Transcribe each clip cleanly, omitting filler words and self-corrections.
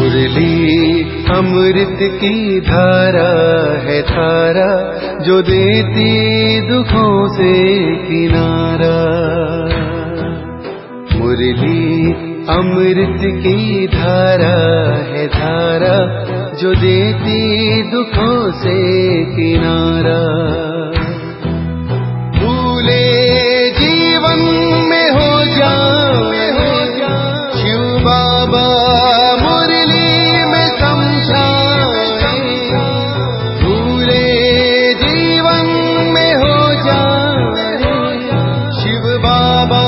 मुरली अमृत की धारा है धारा, जो देती दुखों से किनारा। मुरली अमृत की धारा है धारा, जो देती दुखों से किनारा। भूले जीवन में हो जाए शिव बाबा मुरली में समझाए। भूले जीवन में हो जाए शिव बाबा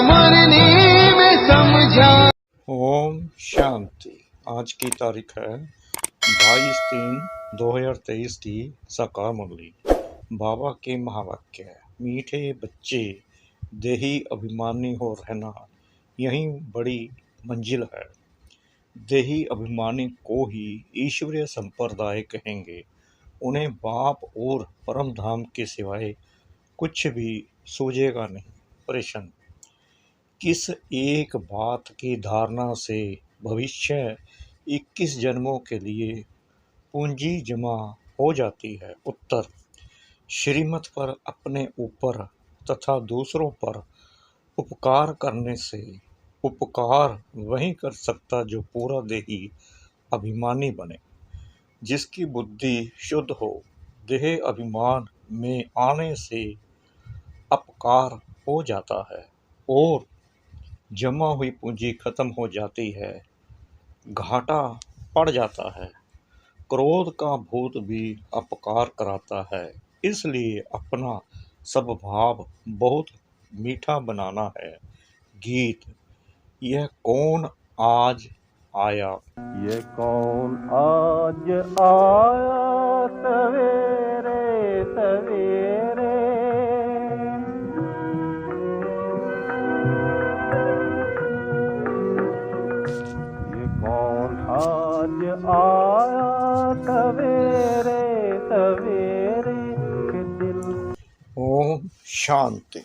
मुरली में समझाए। ओम शांति। आज की तारीख है 22/3/2023 की सका मुरली। बाबा के महावाक्य है, मीठे बच्चे देही अभिमानी हो रहना, यही बड़ी मंजिल है। देही अभिमानी को ही ईश्वरीय संप्रदाय कहेंगे। उन्हें बाप और परम धाम के सिवाय कुछ भी सूझेगा नहीं। प्रश्न, किस एक बात की धारणा से भविष्य 21 जन्मों के लिए पूंजी जमा हो जाती है? उत्तर, श्रीमत पर अपने ऊपर तथा दूसरों पर उपकार करने से। उपकार वही कर सकता जो पूरा देही अभिमानी बने, जिसकी बुद्धि शुद्ध हो। देह अभिमान में आने से अपकार हो जाता है और जमा हुई पूंजी खत्म हो जाती है, घाटा पड़ जाता है। क्रोध का भूत भी अपकार कराता है, इसलिए अपना स्वभाव बहुत मीठा बनाना है। गीत, यह कौन आज आया? ये कौन आज आया सवेरे सवेरे, ये कौन आज आया सवेरे सवेरे के दिल। ओम शांति।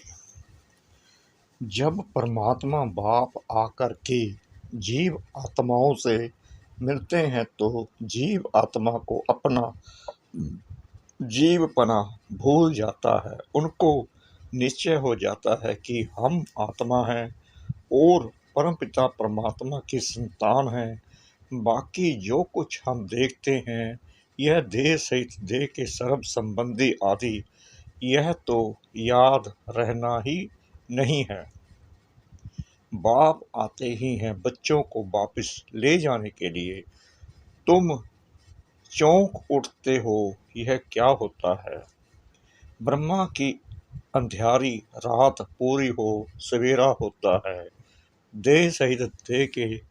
जब परमात्मा बाप आकर के जीव आत्माओं से मिलते हैं तो जीव आत्मा को अपना जीवपना भूल जाता है। उनको निश्चय हो जाता है कि हम आत्मा हैं और परमपिता परमात्मा की संतान हैं। बाकी जो कुछ हम देखते हैं, यह देह सहित देह के सर्व संबंधी आदि, यह तो याद रहना ही नहीं है। बाप आते ही हैं बच्चों को वापस ले जाने के लिए। तुम चौंक उठते हो, यह क्या होता है? ब्रह्मा की अंधियारी रात पूरी हो सवेरा होता है। देह सहित देह के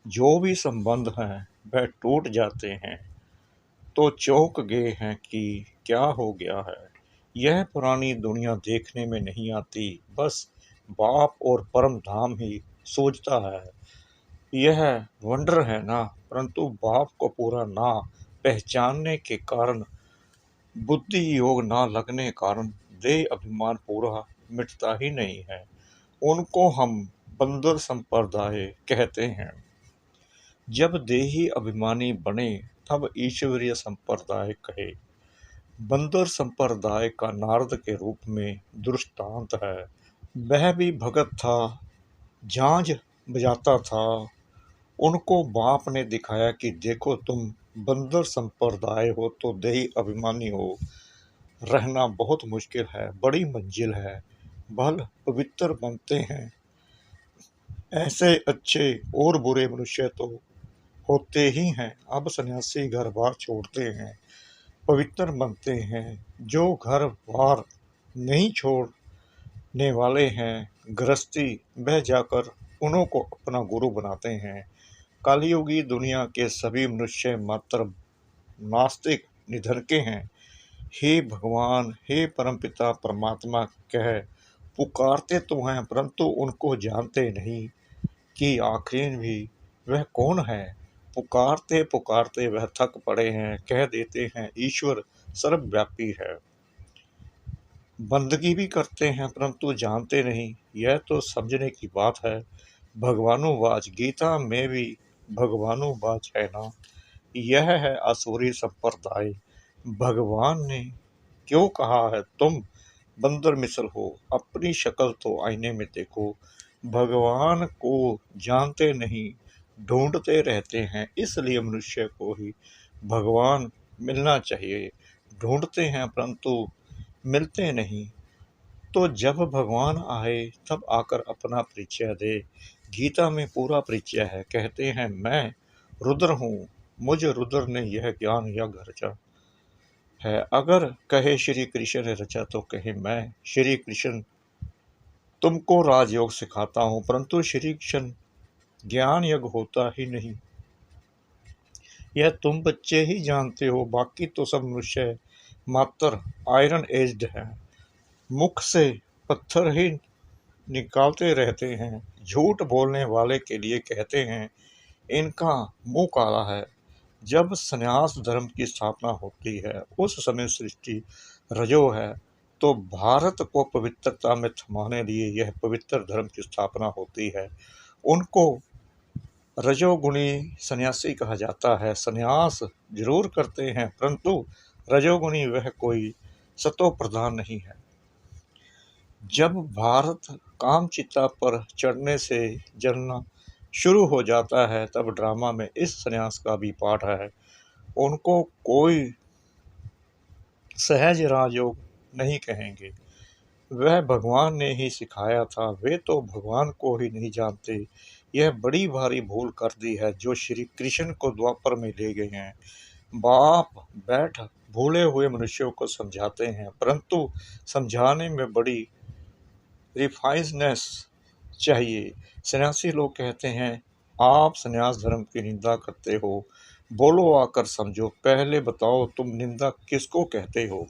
जो भी संबंध हैं वह टूट जाते हैं, तो चौंक गए हैं कि क्या हो गया है। यह पुरानी दुनिया देखने में नहीं आती, बस बाप और परम धाम ही सोचता है। यह वंडर है ना, परंतु बाप को पूरा ना पहचानने के कारण, बुद्धि योग ना लगने कारण देह अभिमान पूरा मिटता ही नहीं है। उनको हम बंदर संप्रदाय कहते हैं। जब देही अभिमानी बने तब ईश्वरीय संप्रदाय कहे। बंदर संप्रदाय का नारद के रूप में दृष्टांत है। वह भी भगत था, झांझ बजाता था। उनको बाप ने दिखाया कि देखो, तुम बंदर संप्रदाय हो तो देही अभिमानी हो, रहना बहुत मुश्किल है, बड़ी मंजिल है, भल पवित्र बनते हैं। ऐसे अच्छे और बुरे मनुष्य तो होते ही हैं। अब सन्यासी घर बार छोड़ते हैं, पवित्र बनते हैं। जो घर बार नहीं छोड़ने वाले हैं, गृहस्थी वह जाकर उन्हों को अपना गुरु बनाते हैं। कलियुगी दुनिया के सभी मनुष्य मात्र नास्तिक निधन हैं। हे भगवान, हे परमपिता परमात्मा कह पुकारते तो हैं, परंतु उनको जानते नहीं कि आखिर भी वह कौन है। पुकारते पुकारते वह थक पड़े हैं, कह देते हैं ईश्वर सर्वव्यापी है। बंदगी भी करते हैं परंतु जानते नहीं, यह तो समझने की बात है। भगवानुवाच, गीता में भी भगवानु बाच है ना। यह है आसुरी संप्रदाय। भगवान ने क्यों कहा है तुम बंदर मिसल हो, अपनी शक्ल तो आईने में देखो। भगवान को जानते नहीं, ढूंढते रहते हैं, इसलिए मनुष्य को ही भगवान मिलना चाहिए। ढूंढते हैं परंतु मिलते नहीं। तो जब भगवान आए तब आकर अपना परिचय दे। गीता में पूरा परिचय है। कहते हैं मैं रुद्र हूँ, मुझ रुद्र ने यह ज्ञान यज्ञ रचा है। अगर कहे श्री कृष्ण ने रचा तो कहे मैं श्री कृष्ण तुमको राजयोग सिखाता हूँ, परंतु श्री कृष्ण ज्ञान यज्ञ होता ही नहीं। यह तुम बच्चे ही जानते हो, बाकी तो सब मनुष्य मात्र आयरन एज्ड है, मुख से पत्थर ही निकालते रहते हैं। झूठ बोलने वाले के लिए कहते हैं इनका मुंह काला है। जब संन्यास धर्म की स्थापना होती है उस समय सृष्टि रजो है, तो भारत को पवित्रता में थमाने लिए यह पवित्र धर्म की स्थापना होती है। उनको रजोगुणी सन्यासी कहा जाता है। संन्यास जरूर करते हैं परंतु रजोगुणी वह कोई सतो प्रधान नहीं है। जब भारत कामचिता पर चढ़ने से जलना शुरू हो जाता है तब ड्रामा में इस संन्यास का भी पाठ है। उनको कोई सहज राजयोग नहीं कहेंगे, वह भगवान ने ही सिखाया था। वे तो भगवान को ही नहीं जानते। यह बड़ी भारी भूल कर दी है जो श्री कृष्ण को द्वापर में ले गए हैं। बाप बैठ भूले हुए मनुष्यों को समझाते हैं, परंतु समझाने में बड़ी रिफाइनेस चाहिए। सन्यासी लोग कहते हैं आप सन्यास धर्म की निंदा करते हो, बोलो आकर समझो, पहले बताओ तुम निंदा किसको कहते हो।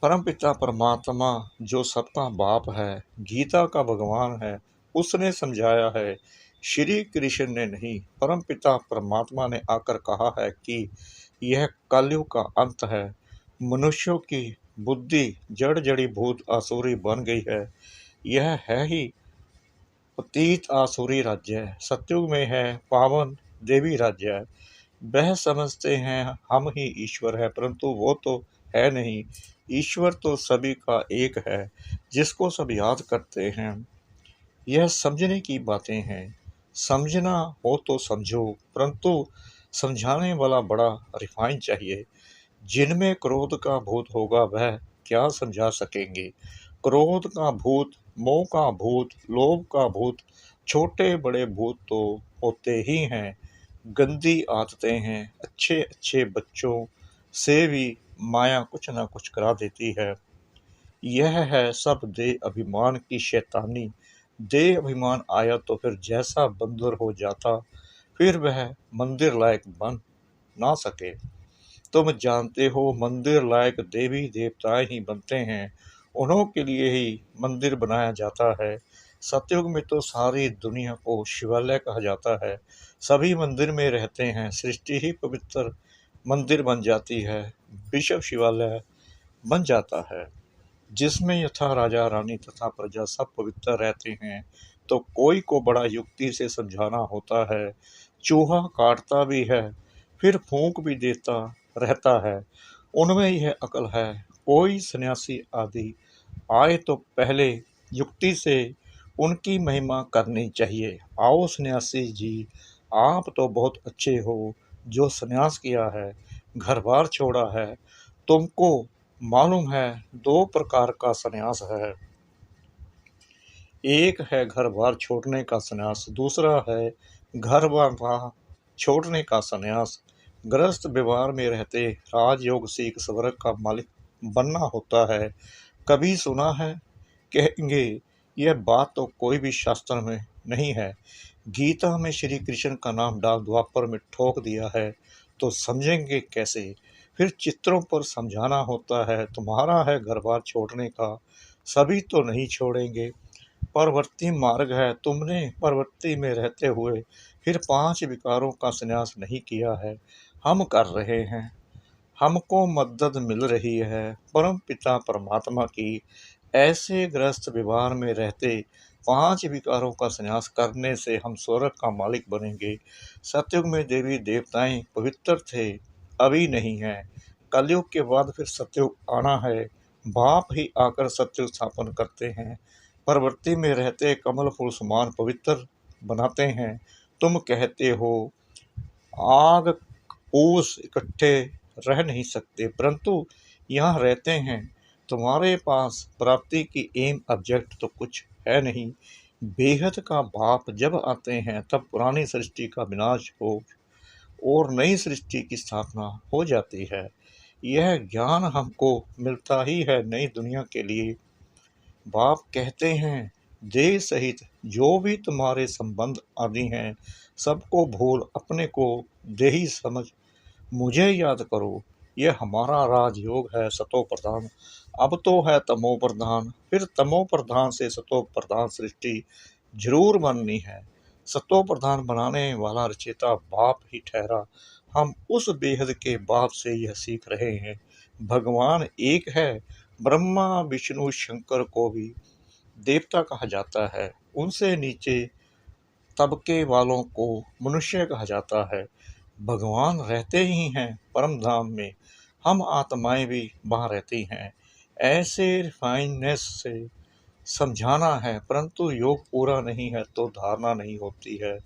परमपिता परमात्मा जो सबका बाप है, गीता का भगवान है, उसने समझाया है, श्री कृष्ण ने नहीं। परमपिता परमात्मा ने आकर कहा है कि यह कलयुग का अंत है। मनुष्यों की बुद्धि जड़ जड़ी भूत आसुरी बन गई है। यह है ही पतीत आसुरी राज्य। सतयुग में है पावन देवी राज्य। वह समझते हैं हम ही ईश्वर है, परंतु वो तो है नहीं। ईश्वर तो सभी का एक है जिसको सब याद करते हैं। यह समझने की बातें हैं। समझना हो तो समझो, परंतु समझाने वाला बड़ा रिफाइन चाहिए। जिनमें क्रोध का भूत होगा वह क्या समझा सकेंगे। क्रोध का भूत, मोह का भूत, लोभ का भूत, छोटे बड़े भूत तो होते ही हैं। गंदी आदतें हैं। अच्छे अच्छे बच्चों से भी माया कुछ ना कुछ करा देती है। यह है सब देह अभिमान की शैतानी। देह अभिमान आया तो फिर जैसा बंदर हो जाता, फिर वह मंदिर लायक बन ना सके। तुम जानते हो मंदिर लायक देवी देवताएं ही बनते हैं, उन्हों के लिए ही मंदिर बनाया जाता है। सतयुग में तो सारी दुनिया को शिवालय कहा जाता है। सभी मंदिर में रहते हैं, सृष्टि ही पवित्र मंदिर बन जाती है, विश्व शिवालय बन जाता है, जिसमें यथा राजा रानी तथा प्रजा सब पवित्र रहते हैं। तो कोई को बड़ा युक्ति से समझाना होता है। चूहा काटता भी है, फिर फूंक भी देता रहता है, उनमें यह अकल है। कोई सन्यासी आदि आए तो पहले युक्ति से उनकी महिमा करनी चाहिए। आओ सन्यासी जी, आप तो बहुत अच्छे हो जो सन्यास किया है, घर बार छोड़ा है। तुमको मालूम है दो प्रकार का सन्यास है, एक है घर बार छोड़ने का सन्यास, दूसरा है घर बार छोड़ने का सन्यास। गृहस्थ व्यवहार में रहते राजयोग सीख स्वर्ग का मालिक बनना होता है। कभी सुना है? कहेंगे यह बात तो कोई भी शास्त्र में नहीं है। गीता में श्री कृष्ण का नाम डाल द्वापर में ठोक दिया है, तो समझेंगे कैसे। फिर चित्रों पर समझाना होता है। तुम्हारा है घर बार छोड़ने का, सभी तो नहीं छोड़ेंगे। परवर्ती मार्ग है, तुमने परवर्ती में रहते हुए फिर 5 विकारों का संन्यास नहीं किया है, हम कर रहे हैं। हमको मदद मिल रही है परम पिता परमात्मा की। ऐसे गृहस्थ व्यवहार में रहते 5 विकारों का संन्यास करने से हम स्वर्ग का मालिक बनेंगे। सतयुग में देवी देवताएं पवित्र थे, अभी नहीं है। कलयुग के बाद फिर सतयुग आना है। बाप ही आकर सतयुग स्थापन करते हैं। प्रवृत्ति में रहते कमल फूल समान पवित्र बनाते हैं। तुम कहते हो आग ओस इकट्ठे रह नहीं सकते, परंतु यहाँ रहते हैं। तुम्हारे पास प्राप्ति की एम ऑब्जेक्ट तो कुछ है नहीं। बेहद का बाप जब आते हैं तब पुरानी सृष्टि का विनाश हो और नई सृष्टि की स्थापना हो जाती है। यह ज्ञान हमको मिलता ही है नई दुनिया के लिए। बाप कहते हैं देह सहित जो भी तुम्हारे संबंध आदि हैं सबको भूल अपने को देही समझ मुझे याद करो। यह हमारा राजयोग है सतो प्रधान। अब तो है तमो प्रधान, फिर तमो प्रधान से सतो प्रधान सृष्टि जरूर बननी है। सतो प्रधान बनाने वाला रचयिता बाप ही ठहरा। हम उस बेहद के बाप से यह सीख रहे हैं। भगवान एक है। ब्रह्मा विष्णु शंकर को भी देवता कहा जाता है। उनसे नीचे तबके वालों को मनुष्य कहा जाता है। भगवान रहते ही हैं परम धाम में। हम आत्माएं भी वहाँ रहती हैं। ऐसे रिफाइननेस से समझाना है, परंतु योग पूरा नहीं है तो धारणा नहीं होती है।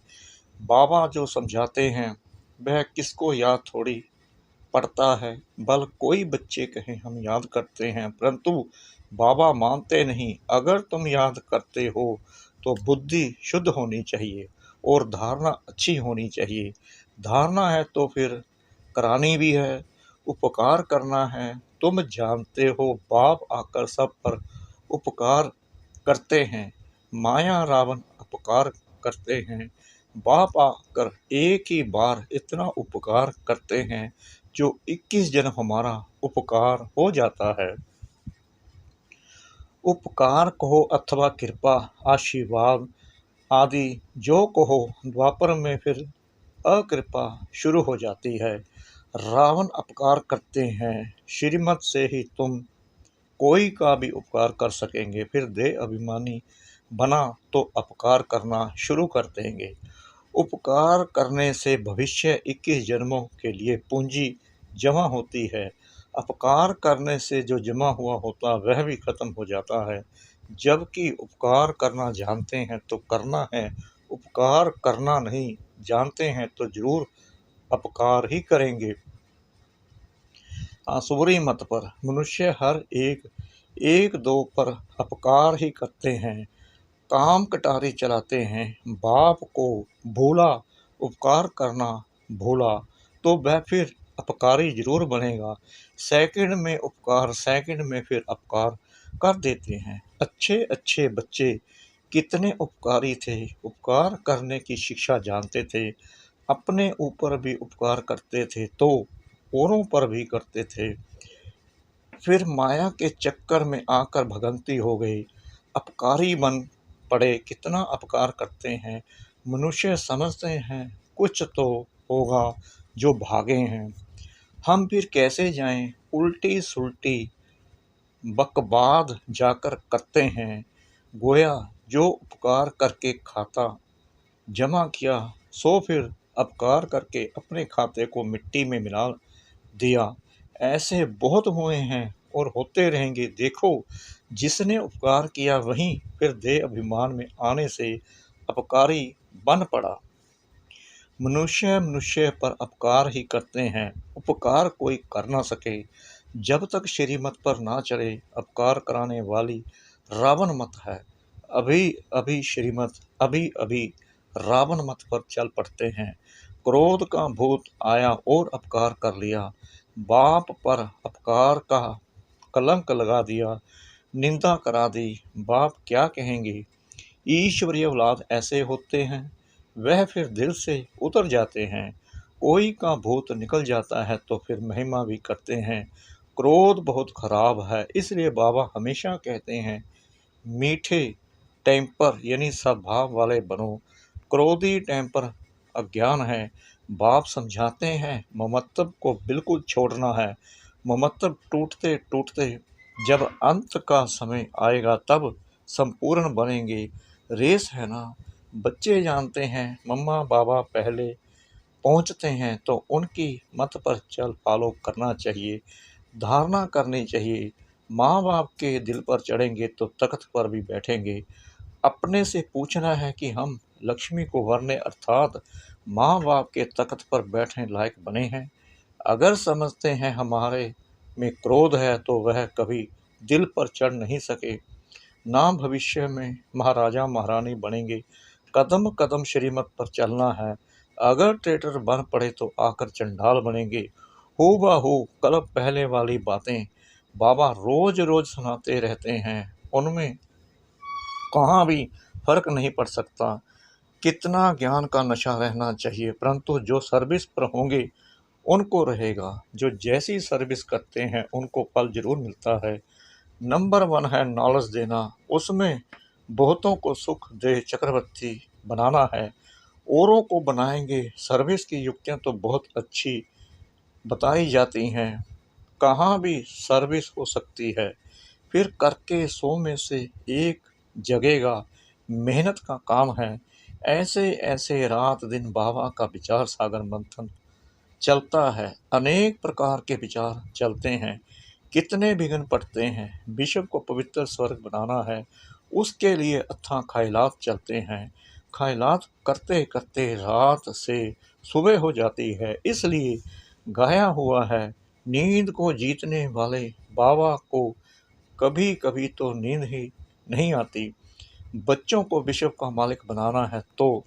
बाबा जो समझाते हैं वह किसको याद थोड़ी पड़ता है। बल कोई बच्चे कहें हम याद करते हैं, परंतु बाबा मानते नहीं। अगर तुम याद करते हो तो बुद्धि शुद्ध होनी चाहिए और धारणा अच्छी होनी चाहिए। धारणा है तो फिर करानी भी है, उपकार करना है। तुम जानते हो बाप आकर सब पर उपकार करते हैं। माया रावण अपकार करते हैं। बाप आकर एक ही बार इतना उपकार करते हैं जो 21 जन्म हमारा उपकार हो जाता है। उपकार कहो अथवा कृपा आशीर्वाद आदि जो कहो, द्वापर में फिर अकृपा शुरू हो जाती है। रावण अपकार करते हैं। श्रीमत से ही तुम कोई का भी उपकार कर सकेंगे। फिर देह अभिमानी बना तो अपकार करना शुरू कर देंगे। उपकार करने से भविष्य 21 जन्मों के लिए पूंजी जमा होती है। अपकार करने से जो जमा हुआ होता वह भी खत्म हो जाता है। जबकि उपकार करना जानते हैं तो करना है, उपकार करना नहीं जानते हैं तो जरूर अपकार ही करेंगे। आसुरी मत पर मनुष्य हर एक दो पर अपकार ही करते हैं। काम कटारी चलाते हैं। बाप को भूला, उपकार करना भूला तो वह फिर अपकारी जरूर बनेगा। सेकंड में उपकार, सेकंड में फिर अपकार कर देते हैं। अच्छे अच्छे बच्चे कितने उपकारी थे। उपकार करने की शिक्षा जानते थे। अपने ऊपर भी उपकार करते थे तो औरों पर भी करते थे। फिर माया के चक्कर में आकर भगंती हो गई, अपकारी बन पड़े। कितना अपकार करते हैं। मनुष्य समझते हैं कुछ तो होगा जो भागे हैं। हम फिर कैसे जाएं। उल्टी सुल्टी बकवाद जाकर करते हैं। गोया जो उपकार करके खाता जमा किया सो फिर अपकार करके अपने खाते को मिट्टी में मिला दिया। ऐसे बहुत हुए हैं और होते रहेंगे। देखो जिसने उपकार किया वहीं फिर देह अभिमान में आने से अपकारी बन पड़ा। मनुष्य मनुष्य पर अपकार ही करते हैं। उपकार कोई कर ना सके जब तक श्रीमत पर ना चढ़े। अपकार कराने वाली रावण मत है। अभी अभी श्रीमत, अभी अभी रावण मत पर चल पड़ते हैं। क्रोध का भूत आया और अपकार कर लिया। बाप पर अपकार का कलंक लगा दिया, निंदा करा दी। बाप क्या कहेंगे। ईश्वरीय औलाद ऐसे होते हैं, वह फिर दिल से उतर जाते हैं। कोई का भूत निकल जाता है तो फिर महिमा भी करते हैं। क्रोध बहुत खराब है, इसलिए बाबा हमेशा कहते हैं मीठे टेम्पर यानी स्वभाव वाले बनो। क्रोधी टेम्पर अज्ञान है। बाप समझाते हैं ममत्व को बिल्कुल छोड़ना है। ममत्व टूटते टूटते जब अंत का समय आएगा तब संपूर्ण बनेंगे। रेस है ना। बच्चे जानते हैं मम्मा बाबा पहले पहुंचते हैं तो उनकी मत पर चल फॉलो करना चाहिए। धारणा करनी चाहिए माँ बाप के दिल पर चढ़ेंगे तो तख्त पर भी बैठेंगे। अपने से पूछना है कि हम लक्ष्मी को वरने अर्थात माँ बाप के तख्त पर बैठने लायक बने हैं। अगर समझते हैं हमारे में क्रोध है तो वह कभी दिल पर चढ़ नहीं सके, ना भविष्य में महाराजा महारानी बनेंगे। कदम कदम श्रीमत पर चलना है। अगर ट्रेटर बन पड़े तो आकर चंडाल बनेंगे। हूबहू कल्प पहले वाली बातें बाबा रोज रोज सुनाते रहते हैं, उनमें कहाँ भी फर्क नहीं पड़ सकता। कितना ज्ञान का नशा रहना चाहिए, परंतु जो सर्विस पर होंगे उनको रहेगा। जो जैसी सर्विस करते हैं उनको फल जरूर मिलता है। नंबर 1 है नॉलेज देना, उसमें बहुतों को सुख दे चक्रवर्ती बनाना है, औरों को बनाएंगे। सर्विस की युक्तियां तो बहुत अच्छी बताई जाती हैं, कहाँ भी सर्विस हो सकती है। फिर करके 100 में से 1 जगेगा, मेहनत का काम है। ऐसे ऐसे रात दिन बाबा का विचार सागर मंथन चलता है। अनेक प्रकार के विचार चलते हैं, कितने विघ्न पड़ते हैं। विश्व को पवित्र स्वर्ग बनाना है, उसके लिए अथाह ख्यालात चलते हैं। ख्यालात करते करते रात से सुबह हो जाती है। इसलिए गाया हुआ है, नींद को जीतने वाले बाबा को कभी कभी तो नींद ही नहीं आती। बच्चों को विश्व का मालिक बनाना है तो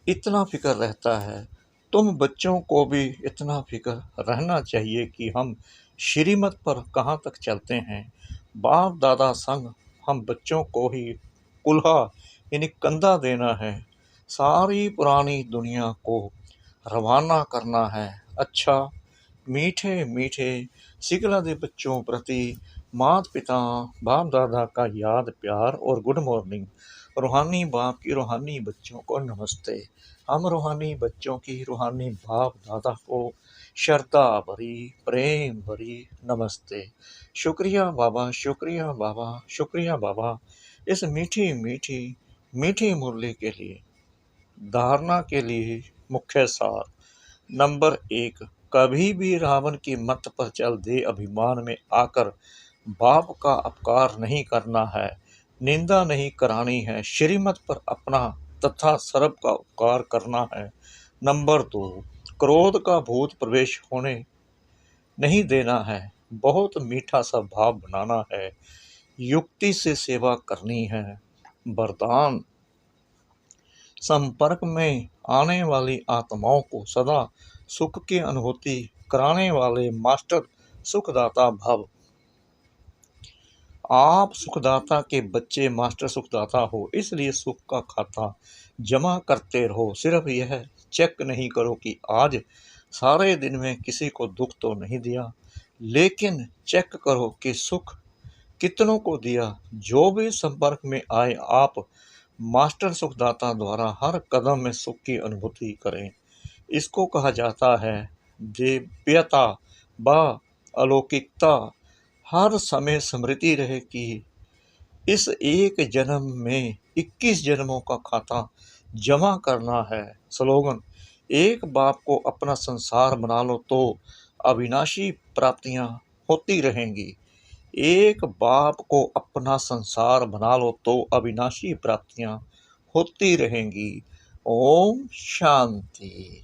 इतना फिक्र रहता है। तुम बच्चों को भी इतना फिक्र रहना चाहिए कि हम श्रीमत पर कहाँ तक चलते हैं। बाप दादा संग हम बच्चों को ही कुल्हा यानी कंधा देना है। सारी पुरानी दुनिया को रवाना करना है। अच्छा, मीठे मीठे सिखला दे बच्चों प्रति माता पिता बाप दादा का याद प्यार और गुड मॉर्निंग। रूहानी बाप की रूहानी बच्चों को नमस्ते। हम रूहानी बच्चों की रूहानी बाप दादा को श्रद्धा भरी प्रेम भरी नमस्ते। शुक्रिया बाबा, शुक्रिया बाबा, शुक्रिया बाबा, इस मीठी मीठी मीठी मुरली के लिए। धारणा के लिए मुख्य सार। नंबर 1, कभी भी रावण की मत पर चल दे अभिमान में आकर बाप का अपकार नहीं करना है, निंदा नहीं करानी है। श्रीमत पर अपना तथा सर्व का उपकार करना है। नंबर 2, क्रोध का भूत प्रवेश होने नहीं देना है, बहुत मीठा सा भाव बनाना है, युक्ति से सेवा करनी है। वरदान, संपर्क में आने वाली आत्माओं को सदा सुख की अनुभूति कराने वाले मास्टर सुखदाता भव। आप सुखदाता के बच्चे मास्टर सुखदाता हो, इसलिए सुख का खाता जमा करते रहो। सिर्फ यह चेक नहीं करो कि आज सारे दिन में किसी को दुख तो नहीं दिया, लेकिन चेक करो कि सुख कितनों को दिया। जो भी संपर्क में आए आप मास्टर सुखदाता द्वारा हर कदम में सुख की अनुभूति करें। इसको कहा जाता है दिव्यता व अलौकिकता। हर समय स्मृति रहे कि इस एक जन्म में 21 जन्मों का खाता जमा करना है। स्लोगन, एक बाप को अपना संसार बना लो तो अविनाशी प्राप्तियां होती रहेंगी। एक बाप को अपना संसार बना लो तो अविनाशी प्राप्तियां होती रहेंगी। ओम शांति।